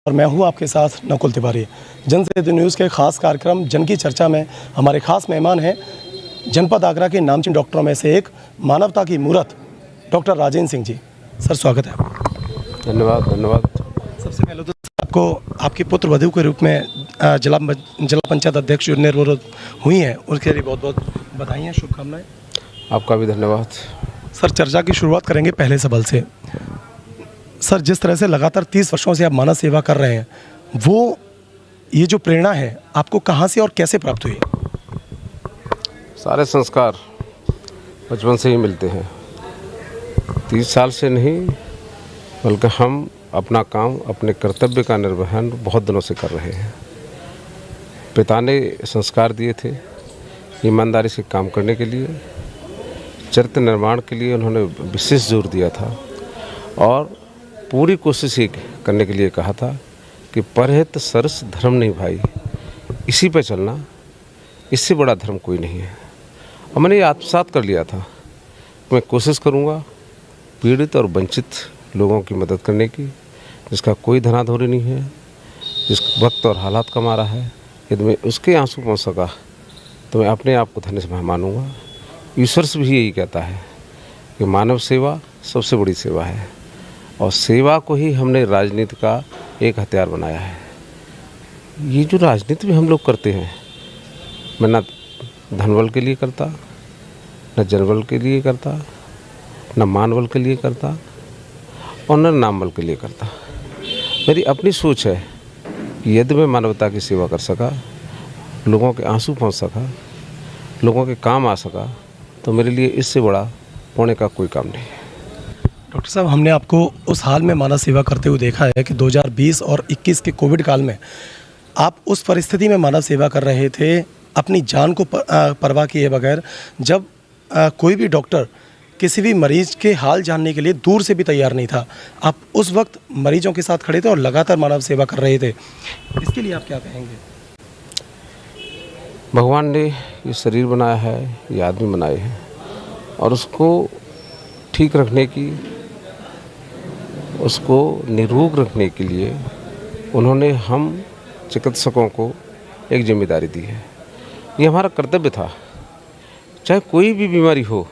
और मैं हूं आपके साथ नकुल तिवारी। जन सेतु न्यूज़ के खास कार्यक्रम जन की चर्चा में हमारे खास मेहमान हैं जनपद आगरा के नामचीन डॉक्टरों में से एक, मानवता की मूरत, डॉक्टर राजेंद्र सिंह जी। सर, स्वागत है। धन्यवाद धन्यवाद। सबसे पहले तो आपको आपकी पुत्र वधू के रूप में जिला पंचायत अध्यक्ष निर्विरोध हुई हैं, उसके लिए बहुत बहुत बधाई, शुभकामनाएं। आपका भी धन्यवाद। सर, चर्चा की शुरुआत करेंगे पहले सवाल से। सर, जिस तरह से लगातार 30 वर्षों से आप मानव सेवा कर रहे हैं, वो ये जो प्रेरणा है आपको कहाँ से और कैसे प्राप्त हुई? सारे संस्कार बचपन से ही मिलते हैं। 30 साल से नहीं, बल्कि हम अपना काम, अपने कर्तव्य का निर्वहन बहुत दिनों से कर रहे हैं। पिता ने संस्कार दिए थे ईमानदारी से काम करने के लिए, चरित्र निर्माण के लिए उन्होंने विशेष जोर दिया था और पूरी कोशिश ये करने के लिए कहा था कि परहित सरस धर्म नहीं भाई, इसी पे चलना, इससे बड़ा धर्म कोई नहीं है। और मैंने ये आत्मसात कर लिया था, मैं कोशिश करूँगा पीड़ित और वंचित लोगों की मदद करने की, जिसका कोई धनाधोरी नहीं है, जिस वक्त और हालात कमा रहा है, यदि मैं उसके आंसू पहुँच सका तो मैं अपने आप को धन्य से मानूंगा। ईश्वर से भी यही कहता है कि मानव सेवा सबसे बड़ी सेवा है और सेवा को ही हमने राजनीति का एक हथियार बनाया है। ये जो राजनीति भी हम लोग करते हैं, मैं ना धनबल के लिए करता, न जनबल के लिए करता, न मानबल के लिए करता और न नामबल के लिए करता। मेरी अपनी सोच है कि यदि मैं मानवता की सेवा कर सका, लोगों के आंसू पहुंच सका, लोगों के काम आ सका, तो मेरे लिए इससे बड़ा पुण्य का कोई काम नहीं है। डॉक्टर साहब, हमने आपको उस हाल में मानव सेवा करते हुए देखा है कि 2020 और 21 के कोविड काल में आप उस परिस्थिति में मानव सेवा कर रहे थे, अपनी जान को परवाह किए बगैर, जब कोई भी डॉक्टर किसी भी मरीज के हाल जानने के लिए दूर से भी तैयार नहीं था। आप उस वक्त मरीजों के साथ खड़े थे और लगातार मानव सेवा कर रहे थे। इसके लिए आप क्या कहेंगे? भगवान ने ये शरीर बनाया है, ये आदमी बनाए हैं और उसको ठीक रखने की, उसको निरोग रखने के लिए उन्होंने हम चिकित्सकों को एक जिम्मेदारी दी है। ये हमारा कर्तव्य था। चाहे कोई भी बीमारी हो,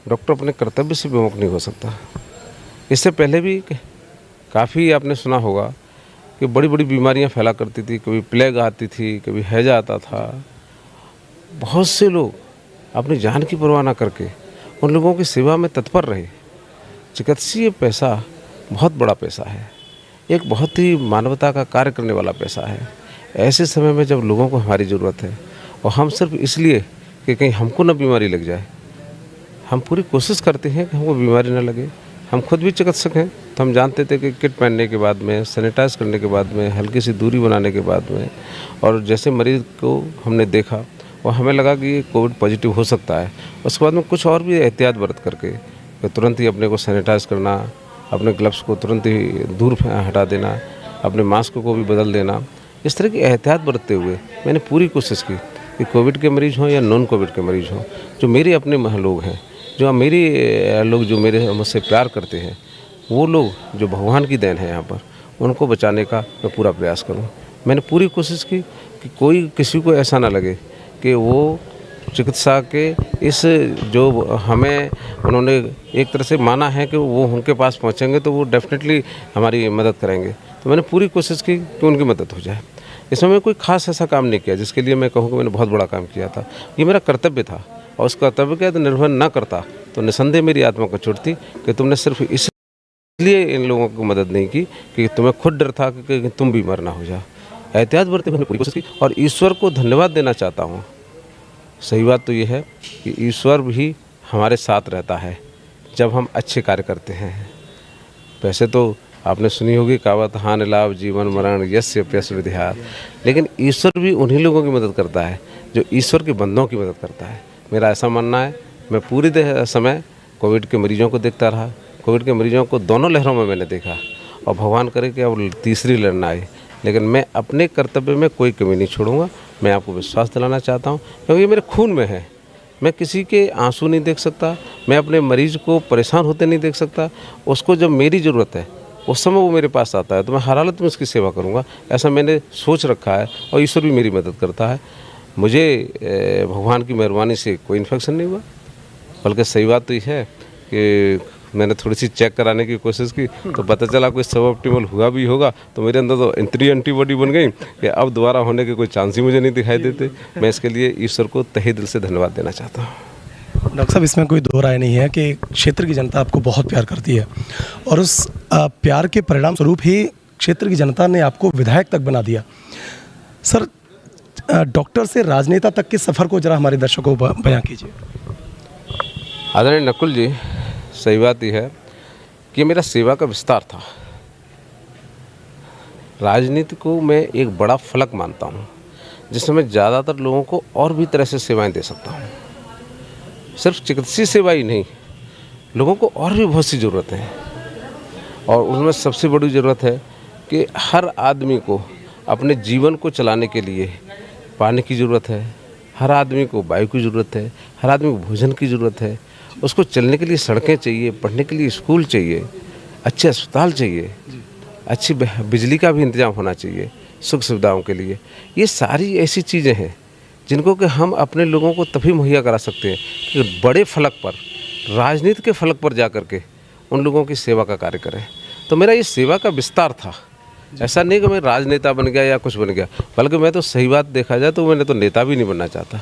डॉक्टर अपने कर्तव्य से विमुख नहीं हो सकता। इससे पहले भी काफ़ी आपने सुना होगा कि बड़ी बड़ी बीमारियां फैला करती थी, कभी प्लेग आती थी, कभी हैजा आता था। बहुत से लोग अपनी जान की परवाह ना करके उन लोगों की सेवा में तत्पर रहे। चिकित्सीय पैसा बहुत बड़ा पैसा है, एक बहुत ही मानवता का कार्य करने वाला पैसा है। ऐसे समय में जब लोगों को हमारी ज़रूरत है और हम सिर्फ इसलिए कि कहीं हमको ना बीमारी लग जाए, हम पूरी कोशिश करते हैं कि हमको बीमारी ना लगे। हम खुद भी चिकित्सक हैं, तो हम जानते थे कि किट पहनने के बाद में, सैनिटाइज करने के बाद में, हल्की सी दूरी बनाने के बाद में, और जैसे मरीज़ को हमने देखा और हमें लगा कि ये कोविड पॉजिटिव हो सकता है, उसके बाद में कुछ और भी एहतियात बरत करके कि तुरंत ही अपने को सैनिटाइज करना, अपने ग्लव्स को तुरंत ही दूर हटा देना, अपने मास्क को भी बदल देना। इस तरह की एहतियात बरतते हुए मैंने पूरी कोशिश की कि कोविड के मरीज़ हों या नॉन कोविड के मरीज़ हों, जो मेरे अपने लोग हैं, जो मेरी लोग जो मेरे मुझसे प्यार करते हैं, वो लोग जो भगवान की देन है यहाँ पर, उनको बचाने का मैं पूरा प्रयास करूँ। मैंने पूरी कोशिश की कि कोई किसी को ऐसा ना लगे कि वो चिकित्सा के इस जो हमें उन्होंने एक तरह से माना है कि वो उनके पास पहुँचेंगे तो वो डेफिनेटली हमारी मदद करेंगे। तो मैंने पूरी कोशिश की कि उनकी मदद हो जाए। इसमें मैं कोई खास ऐसा काम नहीं किया जिसके लिए मैं कहूँ कि मैंने बहुत बड़ा काम किया था। ये मेरा कर्तव्य था और उस कर्तव्य के निर्वहन ना करता तो निसंदेह मेरी आत्मा को चोटती कि तुमने सिर्फ इसलिए इन लोगों की मदद नहीं की कि तुम्हें खुद डर था कि तुम बीमार ना हो जाओ। एहतियात बरते मैंने पूरी कोशिश की और ईश्वर को धन्यवाद देना चाहता हूँ। सही बात तो ये है कि ईश्वर भी हमारे साथ रहता है जब हम अच्छे कार्य करते हैं। वैसे तो आपने सुनी होगी कहावत, हान लाभ जीवन मरण यस्य प्यस विधिहार, लेकिन ईश्वर भी उन्हीं लोगों की मदद करता है जो ईश्वर के बंदों की मदद करता है। मेरा ऐसा मानना है। मैं पूरी समय कोविड के मरीजों को देखता रहा। कोविड के मरीजों को दोनों लहरों में मैंने देखा और भगवान करे कि अब तीसरी लहर ना आए, लेकिन मैं अपने कर्तव्य में कोई कमी नहीं छोड़ूंगा। मैं आपको विश्वास दिलाना चाहता हूँ क्योंकि ये मेरे खून में है। मैं किसी के आंसू नहीं देख सकता, मैं अपने मरीज़ को परेशान होते नहीं देख सकता। उसको जब मेरी ज़रूरत है उस समय वो मेरे पास आता है तो मैं हर हालत में उसकी सेवा करूँगा, ऐसा मैंने सोच रखा है। और ईश्वर भी मेरी मदद करता है। मुझे भगवान की मेहरबानी से कोई इन्फेक्शन नहीं हुआ, बल्कि सही बात तो ये है कि मैंने थोड़ी सी चेक कराने की कोशिश की तो पता चला कोई सब ऑप्टिमल हुआ भी होगा, तो मेरे अंदर तो इतनी एंटीबॉडी बन गई कि अब दोबारा होने के कोई चांस ही मुझे नहीं दिखाई देते। मैं इसके लिए ईश्वर को तहे दिल से धन्यवाद देना चाहता हूँ। डॉक्टर साहब, इसमें कोई दो राय नहीं है कि क्षेत्र की जनता आपको बहुत प्यार करती है और उस प्यार के परिणाम स्वरूप ही क्षेत्र की जनता ने आपको विधायक तक बना दिया। सर, डॉक्टर से राजनेता तक के सफ़र को जरा हमारे दर्शकों को बयां कीजिए। आदरणीय नकुल जी, सही बात यह है कि मेरा सेवा का विस्तार था। राजनीति को मैं एक बड़ा फलक मानता हूँ जिसमें मैं ज़्यादातर लोगों को और भी तरह से सेवाएं दे सकता हूँ। सिर्फ चिकित्सीय सेवा ही नहीं, लोगों को और भी बहुत सी ज़रूरतें हैं और उनमें सबसे बड़ी ज़रूरत है कि हर आदमी को अपने जीवन को चलाने के लिए पानी की ज़रूरत है, हर आदमी को वायु की ज़रूरत है, हर आदमी को भोजन की ज़रूरत है, उसको चलने के लिए सड़कें चाहिए, पढ़ने के लिए स्कूल चाहिए, अच्छे अस्पताल चाहिए, अच्छी बिजली का भी इंतजाम होना चाहिए सुख सुविधाओं के लिए। ये सारी ऐसी चीज़ें हैं जिनको कि हम अपने लोगों को तभी मुहैया करा सकते हैं कि बड़े फलक पर, राजनीति के फलक पर जा कर के उन लोगों की सेवा का कार्य करें। तो मेरा ये सेवा का विस्तार था। ऐसा नहीं कि मैं राजनेता बन गया या कुछ बन गया, बल्कि मैं तो सही बात देखा जाए तो मैंने तो नेता भी नहीं बनना चाहता।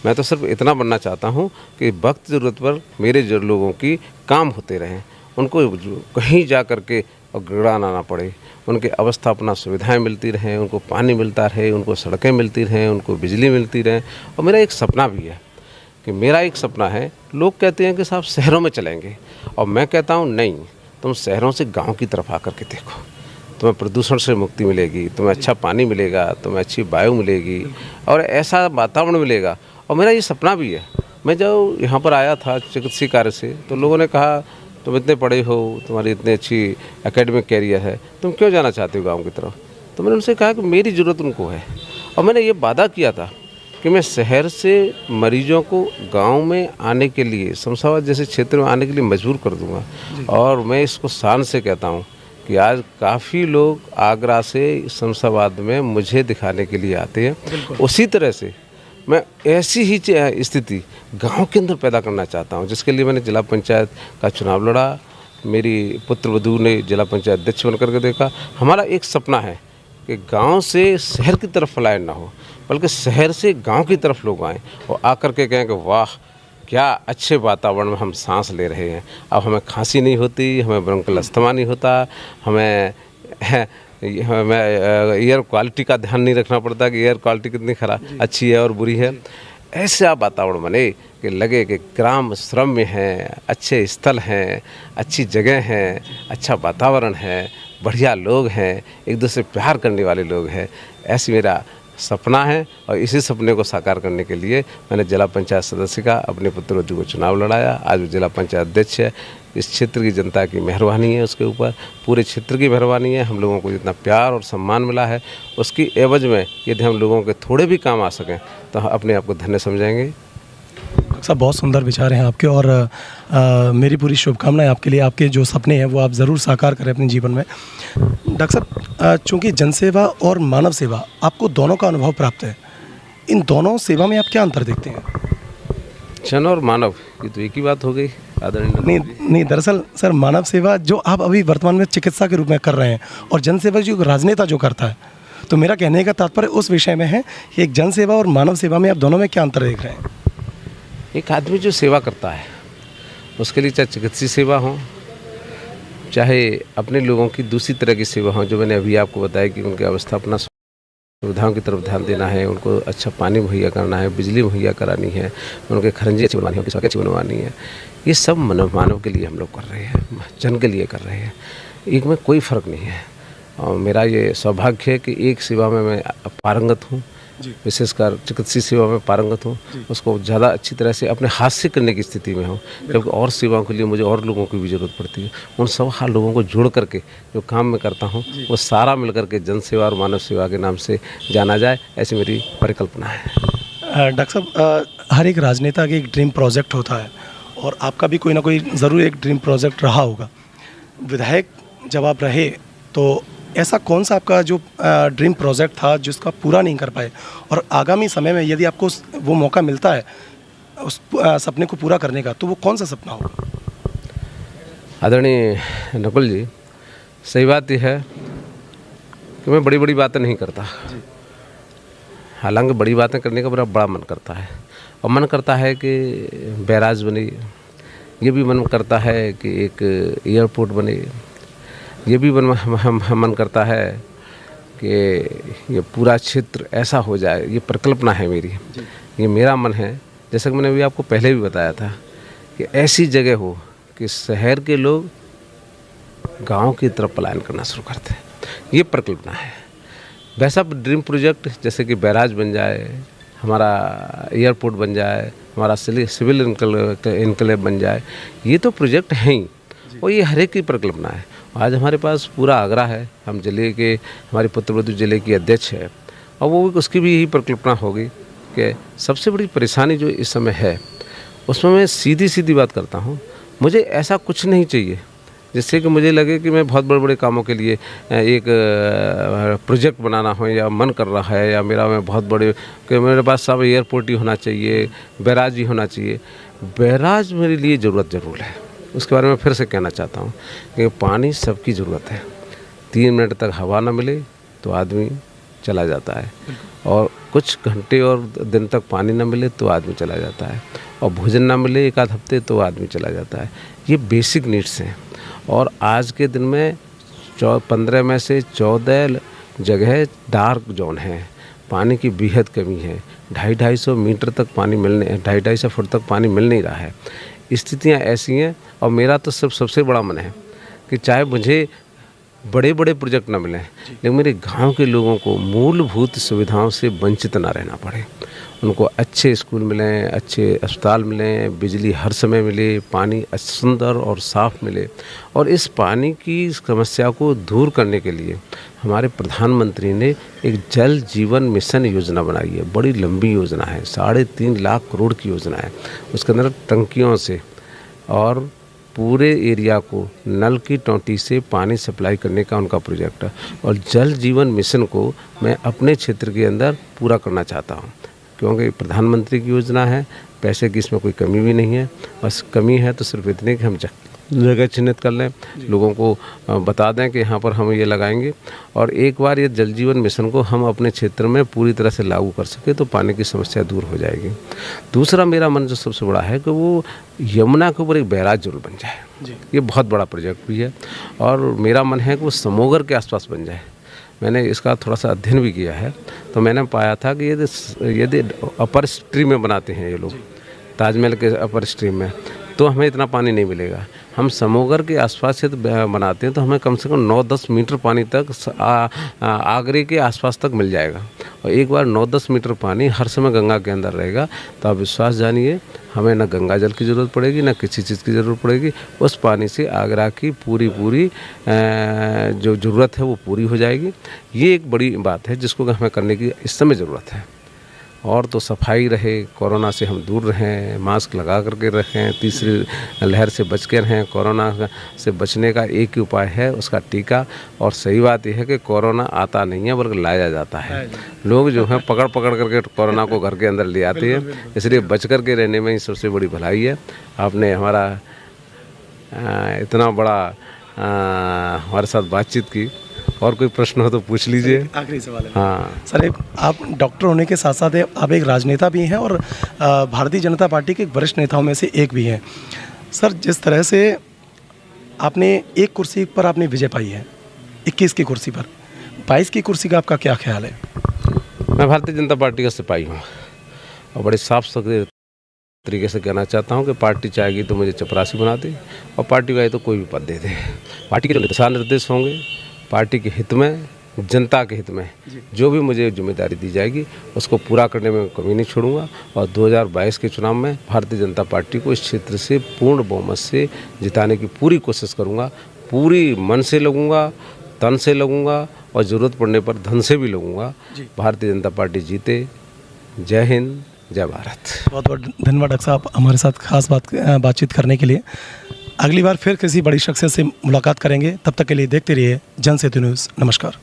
मैं तो सिर्फ इतना बनना चाहता हूँ कि वक्त ज़रूरत पर मेरे जो लोगों की काम होते रहें, उनको कहीं जा कर के और गिड़ाना ना पड़े, उनकी अवस्था अपना सुविधाएं मिलती रहें, उनको पानी मिलता रहे, उनको सड़कें मिलती रहें, उनको बिजली मिलती रहे। और मेरा एक सपना भी है कि मेरा एक सपना है, लोग कहते हैं कि साहब शहरों में चलेंगे, और मैं कहता हूँ नहीं, तुम शहरों से गाँव की तरफ आकर के देखो, तुम्हें प्रदूषण से मुक्ति मिलेगी, तुम्हें अच्छा पानी मिलेगा, तुम्हें अच्छी वायु मिलेगी और ऐसा वातावरण मिलेगा। और मेरा ये सपना भी है। मैं जब यहाँ पर आया था चिकित्सीय कार्य से तो लोगों ने कहा तुम इतने पढ़े हो, तुम्हारी इतनी अच्छी एकेडमिक कैरियर है, तुम क्यों जाना चाहते हो गांव की तरफ। तो मैंने उनसे कहा कि मेरी ज़रूरत उनको है और मैंने ये वादा किया था कि मैं शहर से मरीजों को गांव में आने के लिए, शमशाबाद जैसे क्षेत्र में आने के लिए मजबूर कर दूंगा। और मैं इसको शान से कहता हूँ कि आज काफ़ी लोग आगरा से शमशाबाद में मुझे दिखाने के लिए आते हैं। उसी तरह से मैं ऐसी ही स्थिति गांव के अंदर पैदा करना चाहता हूं, जिसके लिए मैंने जिला पंचायत का चुनाव लड़ा। मेरी पुत्रवधू ने जिला पंचायत अध्यक्ष बनकर के देखा। हमारा एक सपना है कि गांव से शहर की तरफ पलायन ना हो, बल्कि शहर से गांव की तरफ लोग आएँ और आकर के कहें कि वाह क्या अच्छे वातावरण में हम सांस ले रहे हैं। अब हमें खांसी नहीं होती, हमें ब्रोंकल अस्थमा नहीं होता, हमें एयर क्वालिटी का ध्यान नहीं रखना पड़ता कि एयर क्वालिटी कितनी खराब अच्छी है और बुरी है। ऐसा वातावरण बने कि लगे कि ग्राम श्रम्य हैं, अच्छे स्थल हैं, अच्छी जगह हैं, अच्छा वातावरण है, बढ़िया लोग हैं, एक दूसरे प्यार करने वाले लोग हैं। ऐसी मेरा सपना है और इसी सपने को साकार करने के लिए मैंने जिला पंचायत सदस्य का अपने पुत्रवधू को चुनाव लड़ाया। आज वो जिला पंचायत अध्यक्ष है। इस क्षेत्र की जनता की मेहरबानी है, उसके ऊपर पूरे क्षेत्र की मेहरबानी है। हम लोगों को जितना प्यार और सम्मान मिला है उसकी एवज में यदि हम लोगों के थोड़े भी काम आ सकें तो हम अपने आप को धन्य समझेंगे। साहब, बहुत सुंदर विचार हैं आपके और मेरी पूरी शुभकामनाएं आपके लिए। आपके जो सपने हैं वो आप ज़रूर साकार करें अपने जीवन में। डॉक्टर साहब, चूँकि जनसेवा और मानव सेवा आपको दोनों का अनुभव प्राप्त है, इन दोनों सेवा में आप क्या अंतर देखते हैं? जन और मानव, ये तो एक ही बात हो गई आदरणीय। नहीं, दरअसल सर, मानव सेवा जो आप अभी वर्तमान में चिकित्सा के रूप में कर रहे हैं और जनसेवा जो राजनेता जो करता है, तो मेरा कहने का तात्पर्य उस विषय में है कि एक जनसेवा और मानव सेवा में आप दोनों में क्या अंतर देख रहे हैं? एक आदमी जो सेवा करता है उसके लिए चाहे चिकित्सीय सेवा हो, चाहे अपने लोगों की दूसरी तरह की सेवा हो, जो मैंने अभी आपको बताया कि उनकी अवस्था अपना सुविधाओं की तरफ ध्यान देना है, उनको अच्छा पानी मुहैया करना है, बिजली मुहैया करानी है, उनके खरंजे अच्छी बनवानी है, उनकी सड़कें अच्छी बनवानी है। ये सब मानव के लिए हम लोग कर रहे हैं, जन के लिए कर रहे हैं। एक में कोई फ़र्क नहीं है और मेरा ये सौभाग्य है कि एक सेवा में मैं पारंगत हूँ, विशेषकर चिकित्सीय सेवा में पारंगत हूँ, उसको ज़्यादा अच्छी तरह से अपने हाथ से करने की स्थिति में हूँ। जबकि और सेवाओं के लिए मुझे और लोगों की भी ज़रूरत पड़ती है। उन सब हर लोगों को जोड़ करके जो काम मैं करता हूँ वो सारा मिल करके जन सेवा और मानव सेवा के नाम से जाना जाए, ऐसी मेरी परिकल्पना है। डॉक्टर साहब, हर एक राजनेता का एक ड्रीम प्रोजेक्ट होता है और आपका भी कोई ना कोई ज़रूर एक ड्रीम प्रोजेक्ट रहा होगा। विधायक जब आप रहे तो ऐसा कौन सा आपका जो ड्रीम प्रोजेक्ट था जिसको आप पूरा नहीं कर पाए, और आगामी समय में यदि आपको वो मौका मिलता है उस सपने को पूरा करने का, तो वो कौन सा सपना होगा? आदरणीय नकुल जी, सही बात यह है कि मैं बड़ी बड़ी बातें नहीं करता। हालांकि बड़ी बातें करने का मेरा बड़ा मन करता है, और मन करता है कि बैराज बने, ये भी मन करता है कि एक एयरपोर्ट बने, ये भी मन करता है कि ये पूरा क्षेत्र ऐसा हो जाए। ये परिकल्पना है मेरी, ये मेरा मन है। जैसे कि मैंने भी आपको पहले भी बताया था कि ऐसी जगह हो कि शहर के लोग गांव की तरफ पलायन करना शुरू करते हैं, ये परिकल्पना है। वैसा ड्रीम प्रोजेक्ट जैसे कि बैराज बन जाए, हमारा एयरपोर्ट बन जाए, हमारा सिविल इनकलेव बन जाए, ये तो प्रोजेक्ट हैं ही, और ये हर एक की परिकल्पना है। आज हमारे पास पूरा आगरा है, हम जिले के, हमारी पुत्रवधु जिले की अध्यक्ष है, और वो उसकी भी यही परिकल्पना होगी कि सबसे बड़ी परेशानी जो इस समय है उसमें मैं सीधी सीधी बात करता हूँ, मुझे ऐसा कुछ नहीं चाहिए जिससे कि मुझे लगे कि मैं बहुत बड़े बड़े कामों के लिए एक प्रोजेक्ट बनाना हो या मन कर रहा है, या मैं बहुत बड़े कि मेरे पास सब एयरपोर्ट ही होना चाहिए, बैराज ही होना चाहिए। बैराज मेरे लिए ज़रूरत ज़रूर है, उसके बारे में फिर से कहना चाहता हूँ कि पानी सबकी ज़रूरत है। 3 मिनट तक हवा ना मिले तो आदमी चला जाता है, और कुछ घंटे और दिन तक पानी ना मिले तो आदमी चला जाता है, और भोजन ना मिले 1 आध हफ्ते तो आदमी चला जाता है। ये बेसिक नीड्स हैं, और आज के दिन में 15 में से 14 जगह डार्क जोन है, पानी की बेहद कमी है। 250 मीटर तक पानी मिलने 250 फुट तक पानी मिल नहीं रहा है। स्थितियाँ ऐसी हैं, और मेरा तो सबसे बड़ा मन है कि चाहे मुझे बड़े बड़े प्रोजेक्ट ना मिलें, लेकिन मेरे गांव के लोगों को मूलभूत सुविधाओं से वंचित ना रहना पड़े। उनको अच्छे स्कूल मिलें, अच्छे अस्पताल मिलें, बिजली हर समय मिले, पानी सुंदर और साफ़ मिले। और इस पानी की समस्या को दूर करने के लिए हमारे प्रधानमंत्री ने एक जल जीवन मिशन योजना बनाई है। बड़ी लंबी योजना है, 3.5 लाख करोड़ की योजना है। उसके अंदर टंकियों से और पूरे एरिया को नल की टोंटी से पानी सप्लाई करने का उनका प्रोजेक्ट है, और जल जीवन मिशन को मैं अपने क्षेत्र के अंदर पूरा करना चाहता हूँ, क्योंकि प्रधानमंत्री की योजना है, पैसे की इसमें कोई कमी भी नहीं है। बस कमी है तो सिर्फ इतनी कि हम जगह चिन्हित कर लें, लोगों को बता दें कि यहाँ पर हम ये लगाएंगे, और एक बार ये जल जीवन मिशन को हम अपने क्षेत्र में पूरी तरह से लागू कर सके तो पानी की समस्या दूर हो जाएगी। दूसरा मेरा मन जो सबसे बड़ा है कि वो यमुना के ऊपर एक बैराज जरूर बन जाए। ये बहुत बड़ा प्रोजेक्ट भी है, और मेरा मन है कि वो समोगर के आसपास बन जाए। मैंने इसका थोड़ा सा अध्ययन भी किया है, तो मैंने पाया था कि यदि अपर स्ट्रीम में बनाते हैं ये लोग, ताजमहल के अपर स्ट्रीम में, तो हमें इतना पानी नहीं मिलेगा। हम समोगर के आसपास से बनाते हैं तो हमें कम से कम 9-10 मीटर पानी तक आगरे के आसपास तक मिल जाएगा। और एक बार 9-10 मीटर पानी हर समय गंगा के अंदर रहेगा तो आप विश्वास जानिए, हमें ना गंगा जल की ज़रूरत पड़ेगी, ना किसी चीज़ की ज़रूरत पड़ेगी। उस पानी से आगरा की पूरी जो ज़रूरत है वो पूरी हो जाएगी। ये एक बड़ी बात है जिसको हमें करने की इस समय ज़रूरत है। और तो सफाई रहे, कोरोना से हम दूर रहें, मास्क लगा करके रखें, तीसरी लहर से बच के रहें। कोरोना से बचने का एक ही उपाय है, उसका टीका। और सही बात यह है कि कोरोना आता नहीं है बल्कि लाया जाता है। लोग जो है पकड़ करके कोरोना को घर के अंदर ले आते हैं, इसलिए बच कर के रहने में ही सबसे बड़ी भलाई है। आपने हमारा इतना बड़ा हमारे साथ बातचीत की, और कोई प्रश्न हो तो पूछ लीजिए। आखिरी सवाल है। हाँ सर, आप डॉक्टर होने के साथ साथ आप एक राजनेता भी हैं और भारतीय जनता पार्टी के वरिष्ठ नेताओं में से एक भी हैं। सर, जिस तरह से आपने एक कुर्सी पर आपने विजय पाई है, 21 की कुर्सी पर, 22 की कुर्सी का आपका क्या ख्याल है? मैं भारतीय जनता पार्टी का सिपाही हूँ, और बड़े साफ सुथरे तरीके से कहना चाहता हूँ कि पार्टी चाहेगी तो मुझे चपरासी बना दे, और पार्टी का तो कोई भी पद दे दे। पार्टी के जो दिशा निर्देश होंगे, पार्टी के हित में, जनता के हित में जो भी मुझे जिम्मेदारी दी जाएगी उसको पूरा करने में कमी नहीं छोड़ूंगा। और 2022 के चुनाव में भारतीय जनता पार्टी को इस क्षेत्र से पूर्ण बहुमत से जिताने की पूरी कोशिश करूंगा। पूरी मन से लगूंगा, तन से लगूंगा, और ज़रूरत पड़ने पर धन से भी लगूंगा। भारतीय जनता पार्टी जीते। जय हिंद, जय भारत। बहुत बहुत धन्यवाद डॉक्टर साहब हमारे साथ खास बातचीत करने के लिए। अगली बार फिर किसी बड़ी शख्सियत से मुलाकात करेंगे। तब तक के लिए देखते रहिए जन सेतु न्यूज़। नमस्कार।